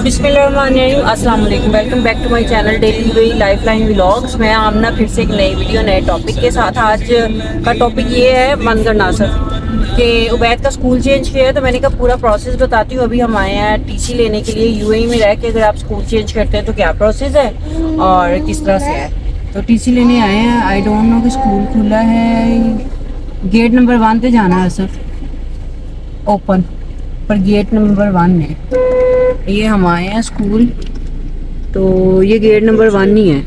बिस्मिल्लाहिर्रहमानिर्रहीम, अस्सलाम वालेकुम। Welcome back to my channel daily UAE lifeline vlogs. मैं आमना फिर से एक नई वीडियो नए टॉपिक के साथ। आज का टॉपिक ये है मनगर नासर कि उबैद का स्कूल चेंज किया है, तो मैंने कहा पूरा प्रोसेस बताती हूँ। अभी हम आए हैं टीसी लेने के लिए। यूएई में रह के अगर आप स्कूल चेंज करते हैं तो क्या प्रोसेस है और किस तरह से है। तो टीसी लेने आए हैं। आई डोंट नो कि स्कूल खुला है। गेट नंबर 1 पे जाना है सिर्फ ओपन, पर गेट नंबर 1 है। ये हम आए हैं स्कूल, तो ये गेट नंबर 1 ही है।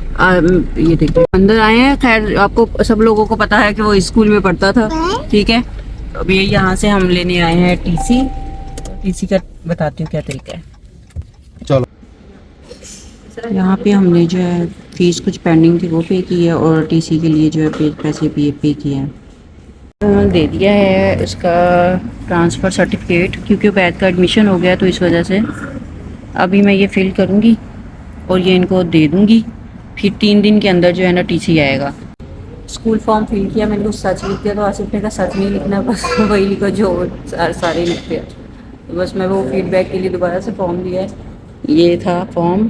ये देखिए अंदर आए हैं। खैर आपको सब लोगों को पता है कि वो इस स्कूल में पढ़ता था, ठीक है। तो अभी यहाँ से हम लेने आए हैं टीसी। टीसी का बताती हूँ क्या तरीका है। चलो, यहाँ पे हमने जो है फीस कुछ पेंडिंग थी वो पे की है, और टीसी के लिए जो है पैसे पे किए हैं। उन्होंने दे दिया है उसका ट्रांसफ़र सर्टिफिकेट, क्योंकि बैद का एडमिशन हो गया तो इस वजह से अभी मैं ये फ़िल करूँगी और ये इनको दे दूँगी। फिर 3 दिन के अंदर जो है ना टीसी आएगा। स्कूल फॉर्म फिल किया, मैंने कुछ सच लिख दिया, तो आसिफ ने कहा सच नहीं लिखना, बस वही लिखो जो सारे लिखते हैं। तो बस मैं वो फीडबैक के लिए दोबारा से फॉर्म दिया है। ये था फॉर्म,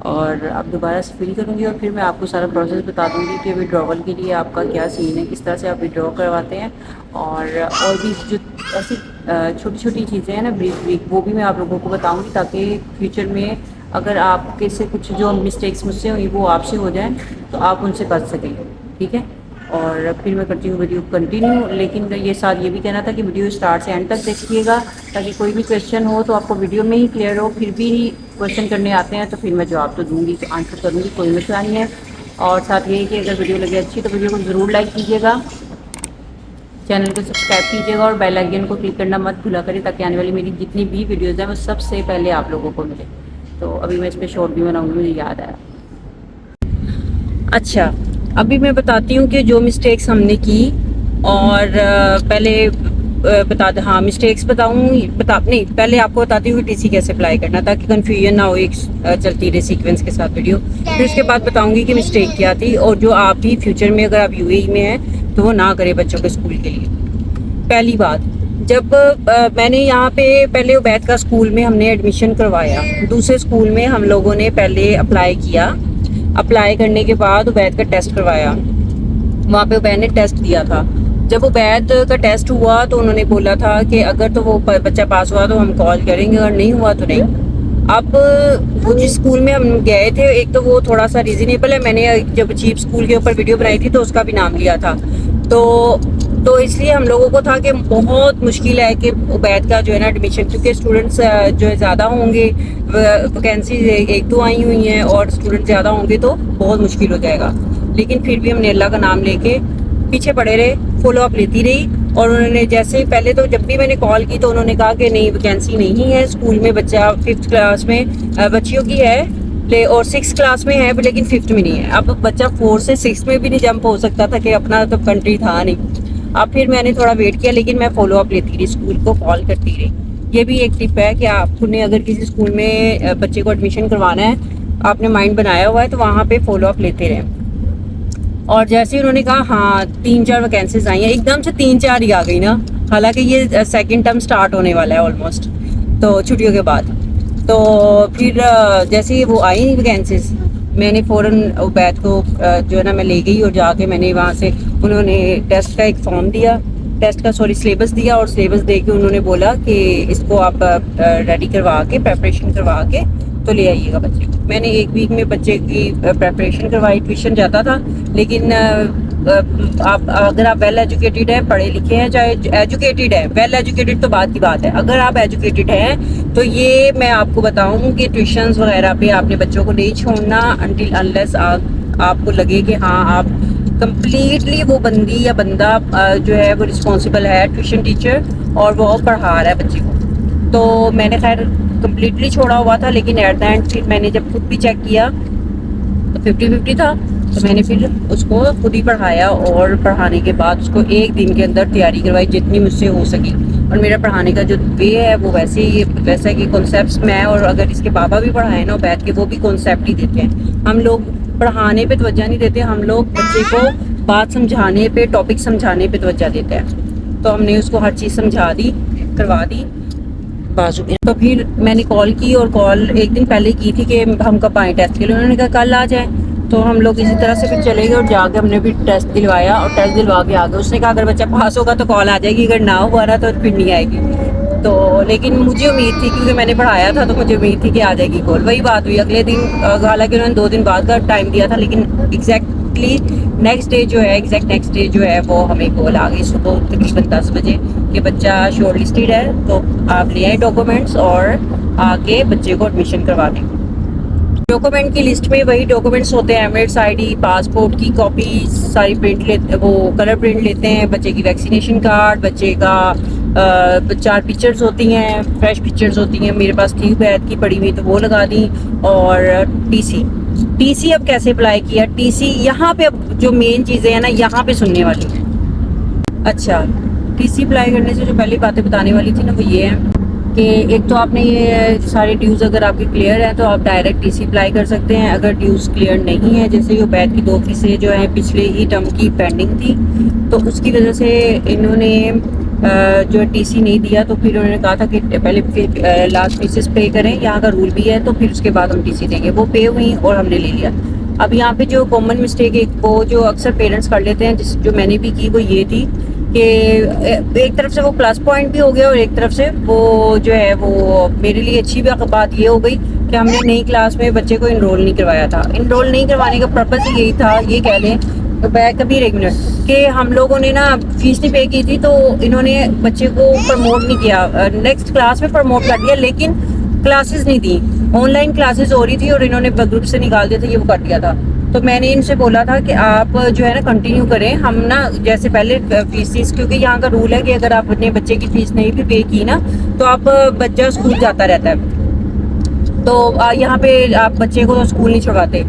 और अब दोबारा से फिल करूँगी और फिर मैं आपको सारा प्रोसेस बता दूँगी कि विड्रॉवल के लिए आपका क्या सीन है, किस तरह से आप विड्रॉ करवाते हैं। और भी जो ऐसी छोटी छोटी चीज़ें हैं ना ब्रीफ वो भी मैं आप लोगों को बताऊँगी, ताकि फ्यूचर में अगर आपके से कुछ जो मिस्टेक्स मुझसे हुई वो आपसे हो जाएं तो आप उनसे बच सकें, ठीक है। और फिर मैं करती हूँ वीडियो कंटिन्यू। लेकिन ये साथ ये भी कहना था कि वीडियो स्टार्ट से एंड तक देखिएगा, ताकि कोई भी क्वेश्चन हो तो आपको वीडियो में ही क्लियर हो। फिर भी क्वेश्चन करने आते हैं तो फिर मैं जवाब तो दूँगी, तो आंसर करूँगी, कोई मसला नहीं है। और साथ ये कि अगर वीडियो लगे अच्छी तो वीडियो को ज़रूर लाइक कीजिएगा, चैनल को सब्सक्राइब कीजिएगा और बेल आइकन को क्लिक करना मत भूला करें, ताकि आने वाली मेरी जितनी भी वीडियोज़ हैं वो सबसे पहले आप लोगों को मिले। तो अभी मैं इस पर शॉर्ट भी बनाऊँगी, मुझे याद आया। अच्छा, अभी मैं बताती हूँ कि जो मिस्टेक्स हमने की, और पहले बता दे, हाँ मिस्टेक्स नहीं, पहले आपको बताती हूँ कि टीसी कैसे अप्लाई करना, ताकि कन्फ्यूजन ना हो, एक चलती रहे सीक्वेंस के साथ वीडियो। फिर उसके बाद बताऊँगी कि मिस्टेक क्या थी, और जो आप भी फ्यूचर में अगर आप यूएई में हैं तो वो ना करें बच्चों के स्कूल के लिए। पहली बात, जब मैंने यहाँ पे पहले उबैद का स्कूल में हमने एडमिशन करवाया, दूसरे स्कूल में हम लोगों ने पहले अप्लाई किया। अप्लाई करने के बाद उबैद का टेस्ट करवाया, वहाँ पे उबैद ने टेस्ट दिया था। जब उबैद का टेस्ट हुआ तो उन्होंने बोला था कि अगर तो वो बच्चा पास हुआ तो हम कॉल करेंगे, अगर नहीं हुआ तो नहीं। अब वो जिस स्कूल में हम गए थे, एक तो वो थोड़ा सा रीजनेबल है, मैंने जब चीप स्कूल के ऊपर वीडियो बनाई थी तो उसका भी नाम लिया था। तो इसलिए हम लोगों को था कि बहुत मुश्किल है कि उबैद का जो है ना एडमिशन, क्योंकि स्टूडेंट्स जो है ज़्यादा होंगे, वैकेंसी 1-2 आई हुई हैं और स्टूडेंट ज़्यादा होंगे तो बहुत मुश्किल हो जाएगा। लेकिन फिर भी हमने अल्लाह का नाम लेके पीछे पड़े रहे, फॉलो अप लेती रही। और उन्होंने जैसे पहले तो जब भी मैंने कॉल की तो उन्होंने कहा कि नहीं वैकेंसी नहीं है स्कूल में, बच्चा 5th क्लास में बच्चियों की है और 6th क्लास में है, लेकिन 5th में नहीं है। अब बच्चा 4 से 6 में भी नहीं जंप हो सकता था, कि अपना तो कंट्री था नहीं। अब फिर मैंने थोड़ा वेट किया, लेकिन मैं फॉलो अप लेती रही, स्कूल को कॉल करती रही। ये भी एक टिप है कि आपने अगर किसी स्कूल में बच्चे को एडमिशन करवाना है, आपने माइंड बनाया हुआ है, तो वहाँ पे फॉलो अप लेते रहें। और जैसे ही उन्होंने कहा हाँ 3-4 वैकेंसीज आई हैं, एकदम से 3-4 ही आ गई ना, हालांकि ये सेकंड टर्म स्टार्ट होने वाला है ऑलमोस्ट, तो छुट्टियों के बाद। तो फिर जैसे ही वो आई वैकेंसीज, मैंने फ़ौरन उबैद को जो है ना मैं ले गई, और जाके मैंने वहाँ से, उन्होंने टेस्ट का एक फॉर्म दिया, सिलेबस दिया, और सिलेबस दे के उन्होंने बोला कि इसको आप रेडी करवा के, प्रेपरेशन करवा के तो ले आइएगा बच्चे को। मैंने 1 वीक में बच्चे की प्रेपरेशन करवाई, ट्यूशन जाता था। लेकिन आप अगर आप वेल एजुकेटेड हैं, पढ़े लिखे हैं, चाहे एजुकेटेड है, वेल एजुकेटेड तो बात की बात है, अगर आप एजुकेटेड हैं तो ये मैं आपको बताऊं कि ट्यूशन्स वगैरह पे आपने बच्चों को नहीं छोड़ना अनटिल अनलेस आपको लगे कि हाँ आप कम्प्लीटली वो बंदी या बंदा जो है वो रिस्पॉन्सिबल है, ट्यूशन टीचर, और वो पढ़ा रहा है बच्चे को। तो मैंने खैर कम्प्लीटली छोड़ा हुआ था, लेकिन एट द एंड फिर मैंने जब खुद भी चेक किया तो 50-50 था, तो मैंने फिर उसको खुद ही पढ़ाया, और पढ़ाने के बाद उसको 1 दिन के अंदर तैयारी करवाई जितनी मुझसे हो सकी। और मेरा पढ़ाने का जो वे है वो वैसा है कि कॉन्सेप्ट्स मैं, और अगर इसके बाबा भी पढ़ाए ना बैठ के, वो भी कॉन्सेप्ट ही देते हैं। हम लोग पढ़ाने पे तवज्जो नहीं देते, हम लोग बच्चे को बात समझाने पे, टॉपिक समझाने पे तवज्जो देते हैं। तो हमने उसको हर चीज़ समझा दी, करवा दी। बाजू में। तो फिर मैंने कॉल की और कॉल एक दिन पहले की थी कि हम कब आए टेस्ट के लिए। उन्होंने कहा कल आ जाए। तो हम लोग इसी तरह से फिर चले गए और जाके हमने भी टेस्ट दिलवाया और टेस्ट दिलवा के आ गए। उसने कहा अगर बच्चा पास होगा तो कॉल आ जाएगी, अगर ना हुआ ना तो फिर नहीं आएगी। तो लेकिन मुझे उम्मीद थी क्योंकि मैंने पढ़ाया था, तो मुझे उम्मीद थी कि आ जाएगी कॉल। वही बात हुई अगले दिन, हालांकि उन्होंने 2 दिन बाद का टाइम दिया था, लेकिन एग्जैक्टली नेक्स्ट डे जो है वो हमें कॉल आ गई सुबह तकरीबन 10 बजे कि बच्चा शॉर्ट लिस्टेड है, तो आप ले आए डॉक्यूमेंट्स और आके बच्चे को एडमिशन करवा दें। डॉक्यूमेंट की लिस्ट में वही डॉक्यूमेंट्स होते हैं, एमएड्स आईडी, पासपोर्ट की कॉपी सारी प्रिंट लेते, वो कलर प्रिंट लेते हैं, बच्चे की वैक्सीनेशन कार्ड, बच्चे का 4 पिक्चर्स होती हैं, फ्रेश पिक्चर्स होती हैं, मेरे पास थी बैद की पड़ी हुई तो वो लगा दी। और टीसी अब कैसे अप्लाई किया, टीसी यहाँ पे अब जो मेन चीज़ें हैं ना यहाँ पे सुनने वाली हैं। अच्छा, टीसी अप्लाई करने से जो पहली बातें बताने वाली थी ना वो ये है कि एक तो आपने ये सारे ड्यूज़ अगर आपके क्लियर हैं तो आप डायरेक्ट टीसी अप्लाई कर सकते हैं। अगर ड्यूज़ क्लियर नहीं है, जैसे ये बैद की 2 फीसें जो हैं पिछले ही टर्म की पेंडिंग थी, तो उसकी वजह से इन्होंने जो टीसी नहीं दिया। तो फिर उन्होंने कहा था कि पहले लास्ट फीसेस पे करें, यहाँ का रूल भी है, तो फिर उसके बाद हम टीसी देंगे। वो पे हुई और हमने ले लिया। अब यहाँ पे जो कॉमन मिस्टेक एक वो जो अक्सर पेरेंट्स कर लेते हैं, जो मैंने भी की, वो ये थी कि एक तरफ से वो प्लस पॉइंट भी हो गया और एक तरफ से वो जो है वो मेरे लिए अच्छी बात ये हो गई कि हमने नई क्लास में बच्चे को इनरोल नहीं करवाया था। इनरोल नहीं करवाने का पर्पज़ यही था, ये कह लें कबीर एक मिनट, कि हम लोगों ने ना फीस नहीं पे की थी, तो इन्होंने बच्चे को प्रमोट नहीं किया, नेक्स्ट क्लास में प्रमोट कर दिया, लेकिन क्लासेस नहीं दी। ऑनलाइन क्लासेस हो रही थी और इन्होंने ग्रुप से निकाल दिया था, ये वो कर दिया था। तो मैंने इनसे बोला था कि आप जो है ना कंटिन्यू करें, हम ना जैसे पहले फीस, क्योंकि यहाँ का रूल है कि अगर आप अपने बच्चे की फ़ीस नहीं भी पे की ना तो आप बच्चा स्कूल जाता रहता है, तो यहाँ पे आप बच्चे को स्कूल नहीं छुड़वाते।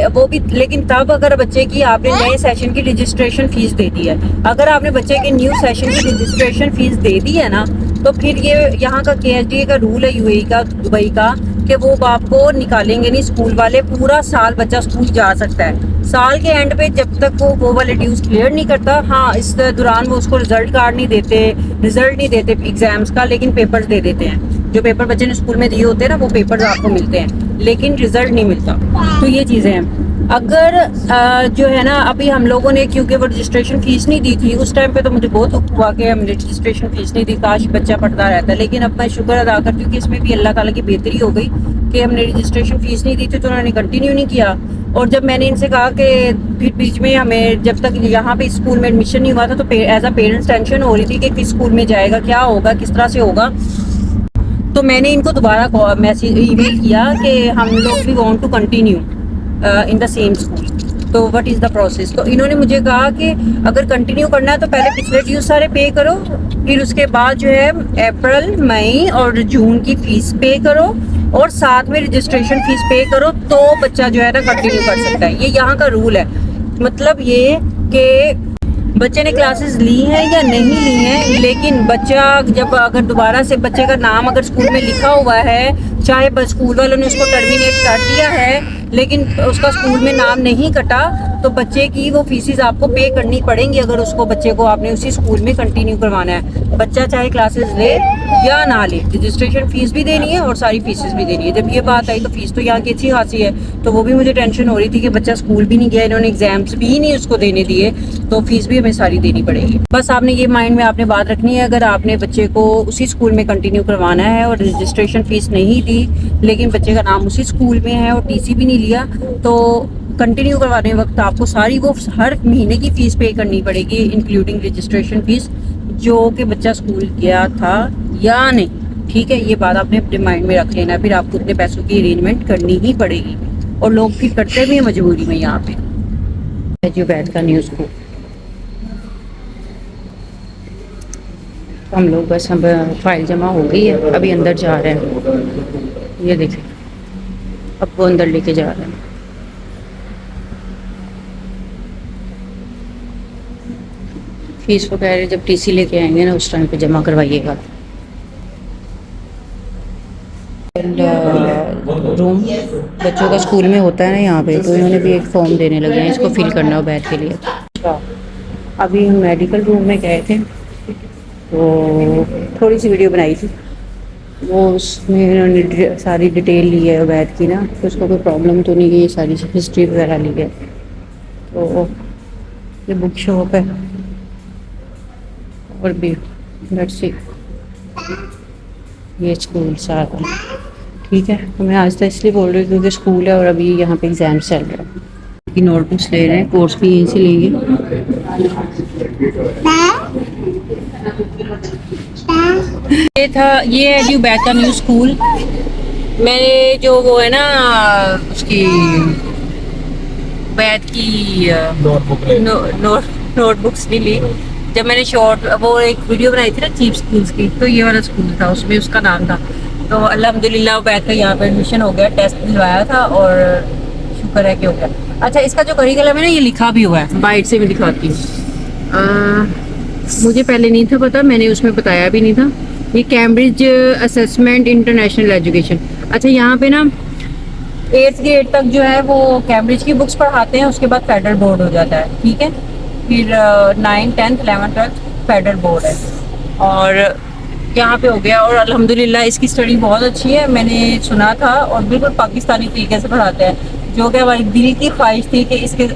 वो भी लेकिन तब अगर बच्चे की आपने नए सेशन की रजिस्ट्रेशन फ़ीस दे दी है। अगर आपने बच्चे के न्यू सेशन की रजिस्ट्रेशन फ़ीस दे दी है ना, तो फिर ये यहाँ का KSDA का रूल है, UAE का, दुबई का, कि वो आपको निकालेंगे नहीं स्कूल वाले। पूरा साल बच्चा स्कूल जा सकता है। साल के एंड पे जब तक वो वाले ड्यूज़ क्लियर नहीं करता, हाँ इस दौरान वो उसको रिजल्ट कार्ड नहीं देते, रिजल्ट नहीं देते एग्जाम्स का, लेकिन पेपर्स दे देते हैं। जो पेपर बच्चे ने स्कूल में दिए होते हैं ना, वो पेपर्स आपको मिलते हैं, लेकिन रिजल्ट नहीं मिलता। तो ये चीज़ें हैं। अगर जो है ना अभी हम लोगों ने, क्योंकि वो रजिस्ट्रेशन फ़ीस नहीं दी थी उस टाइम पे, तो मुझे बहुत दुख हुआ कि हमने रजिस्ट्रेशन फ़ीस नहीं दी, काश बच्चा पढ़ता रहता। लेकिन अब मैं शुक्र अदा करती हूँ कि इसमें भी अल्लाह ताला की बेहतरी हो गई कि हमने रजिस्ट्रेशन फ़ीस नहीं दी थी, तो उन्होंने कंटिन्यू नहीं किया। और जब मैंने इनसे कहा कि फिर बीच में हमें जब तक यहाँ पे स्कूल में एडमिशन नहीं हुआ था, तो एज अ पेरेंट्स टेंशन हो रही थी कि किस स्कूल में जाएगा, क्या होगा, किस तरह से होगा। तो मैंने इनको दोबारा मैसेज ईमेल किया कि हम लोग भी want to continue in the same school, तो व्हाट इज़ द प्रोसेस। तो इन्होंने मुझे कहा कि अगर कंटिन्यू करना है तो पहले पिछले ड्यूज सारे पे करो, फिर उसके बाद जो है अप्रैल, मई और जून की फ़ीस पे करो और साथ में रजिस्ट्रेशन फ़ीस पे करो, तो बच्चा जो है ना कंटिन्यू कर सकता है। ये यहाँ का रूल है। मतलब ये कि बच्चे ने क्लासेस ली हैं या नहीं ली हैं, लेकिन बच्चा जब अगर दोबारा से बच्चे का नाम अगर स्कूल में लिखा हुआ है, चाहे स्कूल वालों ने उसको टर्मिनेट कर दिया है लेकिन उसका स्कूल में नाम नहीं कटा, तो बच्चे की वो फीसिस आपको पे करनी पड़ेंगी अगर उसको बच्चे को आपने उसी स्कूल में कंटिन्यू करवाना है। बच्चा चाहे क्लासेस ले या ना ले, रजिस्ट्रेशन फ़ीस भी देनी है और सारी फीसिस भी देनी है। जब ये बात आई तो फ़ीस तो यहाँ की अच्छी खासी है, तो वो भी मुझे टेंशन हो रही थी कि बच्चा स्कूल भी नहीं गया, इन्होंने एग्जाम्स भी नहीं उसको देने दिए, तो फीस भी हमें सारी देनी पड़ेगी। बस आपने ये माइंड में आपने बात रखनी है, अगर आपने बच्चे को उसी स्कूल में कंटिन्यू करवाना है और रजिस्ट्रेशन फ़ीस नहीं दी लेकिन बच्चे का नाम उसी स्कूल में है और टीसी भी नहीं लिया, तो कंटिन्यू करवाने वक्त आपको सारी वो हर महीने की फ़ीस पे करनी पड़ेगी, इंक्लूडिंग रजिस्ट्रेशन फ़ीस, जो कि बच्चा स्कूल गया था या नहीं। ठीक है, ये बात आपने अपने माइंड में रख लेना। फिर आपको उतने पैसों की अरेंजमेंट करनी ही पड़ेगी और लोग फिर करते भी हैं मजबूरी में। यहाँ पे जो बैठ का न्यूज़ को हम लोग बस हम फाइल जमा हो गई है, अभी अंदर जा रहे हैं। ये देखिए अब वो अंदर लेके जा रहे हैं। फीस वगैरह जब टीसी लेके आएंगे ना उस टाइम पे जमा करवाइएगा। रूम बच्चों का स्कूल में होता है ना यहाँ पे, तो इन्होंने भी एक फॉर्म देने लगे हैं, इसको फिल करना हो बैठ के लिए। अभी हम मेडिकल रूम में गए थे तो थोड़ी सी वीडियो बनाई थी, वो उसमें उन्होंने सारी डिटेल ली है उबैद की ना, तो उसको कोई प्रॉब्लम तो नहीं है, ये सारी हिस्ट्री वगैरह ली है। तो ये बुक शॉप है और भी लेट्स सी ये स्कूल सारा ठीक है। तो मैं आज तो इसलिए बोल रही हूँ क्योंकि स्कूल है और अभी यहाँ पे एग्ज़ाम चल रहा है कि नोटबुक्स ले रहे हैं, कोर्स भी यहीं से लेंगे। ये था, ये है न्यू बैक का न्यू स्कूल। मैंने जो वो है ना उसकी बैथ की नोटबुक्स नहीं ली। जब मैंने शॉर्ट वो एक वीडियो बनाई थी ना चीप स्कूल्स की, तो ये वाला स्कूल था, उसमें उसका नाम था। तो अल्हम्दुलिल्लाह बैथ का यहाँ पे एडमिशन हो गया, टेस्ट दिलवाया था और शुक्र है कि हो गया। अच्छा, इसका जो करिकुलम है ना, ये लिखा भी हुआ है, बाइट से भी दिखाती हूँ। मुझे पहले नहीं था पता, मैंने उसमें बताया भी नहीं था। ये कैम्ब्रिज असेसमेंट इंटरनेशनल एजुकेशन। अच्छा, यहाँ पे ना 8th ग्रेड तक जो है वो कैम्ब्रिज की बुक्स पढ़ाते हैं, उसके बाद फेडरल बोर्ड हो जाता है, ठीक है। फिर 9, 10, 11, 12 फेडरल बोर्ड है और यहाँ पे हो गया। और अल्हम्दुलिल्लाह इसकी स्टडी बहुत अच्छी है, मैंने सुना था, और बिल्कुल पाकिस्तानी तरीके से पढ़ाते हैं, जो कि हमारी दिल की ख्वाहिश थी कि इसके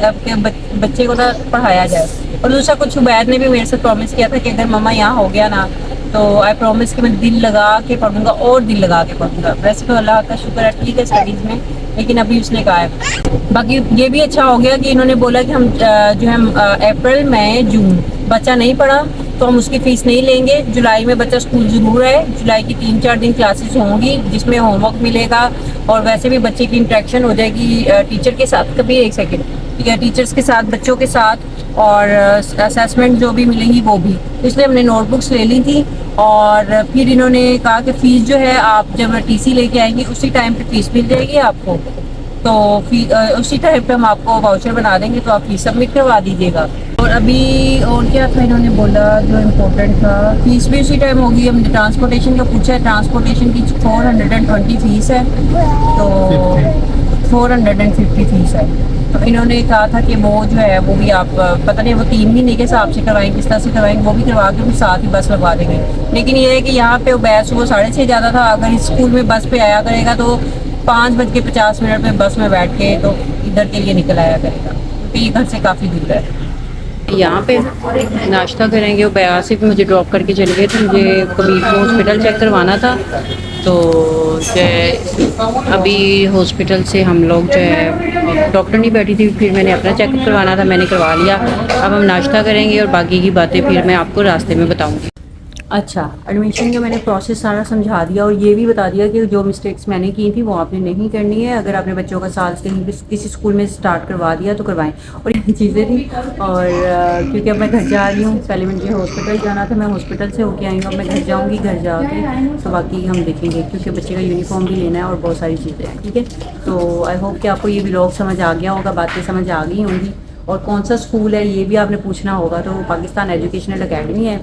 बच्चे को ना पढ़ाया जाए। और दूसरा कुछ उबैद ने भी मेरे से प्रॉमिस किया था कि अगर मम्मा यहाँ हो गया ना, तो आई प्रॉमिस कि मैं दिल लगा के पढ़ूंगा और दिल लगा के पढ़ूंगा। वैसे तो अल्लाह का शुक्र है, ठीक है स्टडीज़ में, लेकिन अभी उसने कहा है। बाकी ये भी अच्छा हो गया कि इन्होंने बोला कि हम जो है अप्रैल मई जून बच्चा नहीं पढ़ा तो हम उसकी फ़ीस नहीं लेंगे। जुलाई में बच्चा स्कूल ज़रूर है, जुलाई की 3-4 दिन क्लासेस होंगी जिसमें होमवर्क मिलेगा और वैसे भी बच्चे की इंटरेक्शन हो जाएगी टीचर के साथ। कभी एक सेकेंड, ठीक है, टीचर्स के साथ, बच्चों के साथ, और असेसमेंट जो भी मिलेंगी वो भी। इसलिए हमने नोटबुक्स ले ली थी और फिर इन्होंने कहा कि फ़ीस जो है आप जब टीसी लेके आएंगे उसी टाइम पे फ़ीस मिल जाएगी आपको, तो उसी टाइम पे हम आपको वाउचर बना देंगे, तो आप फीस सबमिट करवा दीजिएगा। और अभी और क्या था इन्होंने बोला जो इम्पोर्टेंट था, फीस भी उसी टाइम होगी। हमने ट्रांसपोर्टेशन का पूछा है, ट्रांसपोर्टेशन की 420 फीस है, तो 450 फीस है। तो इन्होंने कहा था कि वो जो है वो भी आप पता नहीं वो 3 महीने के हिसाब से करवाएंगे, किस तरह से करवाएंगे, वो भी करवा के फिर साथ ही बस लगवा देंगे। लेकिन ये है कि यहाँ पे बैच वो 6:30 जाता था, अगर इस स्कूल में बस पे आया करेगा तो 5:50 पे बस में बैठ के तो इधर के लिए निकल आया करेगा, क्योंकि ये घर से काफ़ी दूर है। यहाँ पे नाश्ता करेंगे। वो बयासी पे मुझे ड्रॉप करके चले गए थे, मुझे कभी हॉस्पिटल चेक करवाना था, तो जो है अभी हॉस्पिटल से हम लोग जो है डॉक्टर नहीं बैठी थी, फिर मैंने अपना चेकअप करवाना था, मैंने करवा लिया। अब हम नाश्ता करेंगे और बाकी की बातें फिर मैं आपको रास्ते में बताऊँगी। अच्छा, एडमिशन का मैंने प्रोसेस सारा समझा दिया और ये भी बता दिया कि जो मिस्टेक्स मैंने की थी वो आपने नहीं करनी है। अगर आपने बच्चों का साल कहीं किसी स्कूल में स्टार्ट करवा दिया तो करवाएं। और ये चीज़ें थी, और क्योंकि अब मैं घर जा रही हूँ, पहले मुझे हॉस्पिटल जाना था, मैं हॉस्पिटल से होके आई हूँ, अब मैं घर जाऊँगी, घर जाके तो बाकी हम देखेंगे, क्योंकि बच्चे का यूनिफॉर्म भी लेना है और बहुत सारी चीज़ें हैं, ठीक है। तो आई होप कि आपको ये व्लॉग समझ आ गया होगा, बातें समझ आ गई होंगी। और कौन सा स्कूल है ये भी आपने पूछना होगा, तो पाकिस्तान एजुकेशनल अकेडमी है।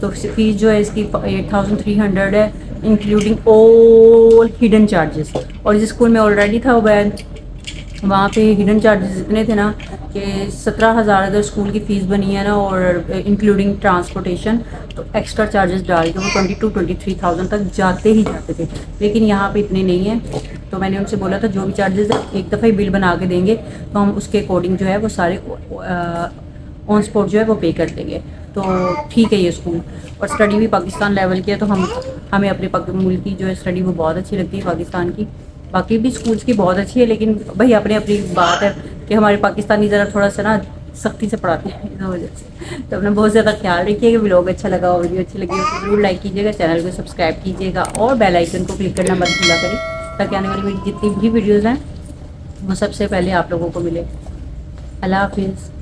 तो फीस जो है इसकी 8300 है, इंक्लूडिंग ऑल हिडन चार्जेस। और जिस स्कूल में ऑलरेडी था उबैद, वहाँ पे हिडन चार्जेस इतने थे ना कि 17,000 अगर स्कूल की फ़ीस बनी है ना, और इंक्लूडिंग ट्रांसपोर्टेशन, तो एक्स्ट्रा चार्जेस डाल के वो 22-23,000 तक जाते ही जाते थे। लेकिन यहाँ पे इतने नहीं हैं, तो मैंने उनसे बोला था जो भी चार्जेस है एक दफ़ा ही बिल बना के देंगे, तो हम उसके अकॉर्डिंग जो है वो सारे ऑन स्पॉट जो है वो पे कर देंगे। तो ठीक है ये स्कूल, और स्टडी भी पाकिस्तान लेवल की है, तो हमें अपने मुल्क की जो है स्टडी वो बहुत अच्छी लगती है पाकिस्तान की। बाकी भी स्कूल्स की बहुत अच्छी है, लेकिन भाई अपनी अपनी बात है कि हमारे पाकिस्तानी ज़रा थोड़ा सा ना सख्ती से पढ़ाते हैं, इस वजह से। तो अपना बहुत ज़्यादा ख्याल रखिएगा। व्लॉग अच्छा लगा हो, वीडियो अच्छी लगी हो तो ज़रूर लाइक कीजिएगा, चैनल को सब्सक्राइब कीजिएगा और बेल आइकन को क्लिक करना मत भूला करें, ताकि आने वाली मेरी जितनी भी वीडियोज़ हैं वो सबसे पहले आप लोगों को मिले। अल्लाह हाफिज़।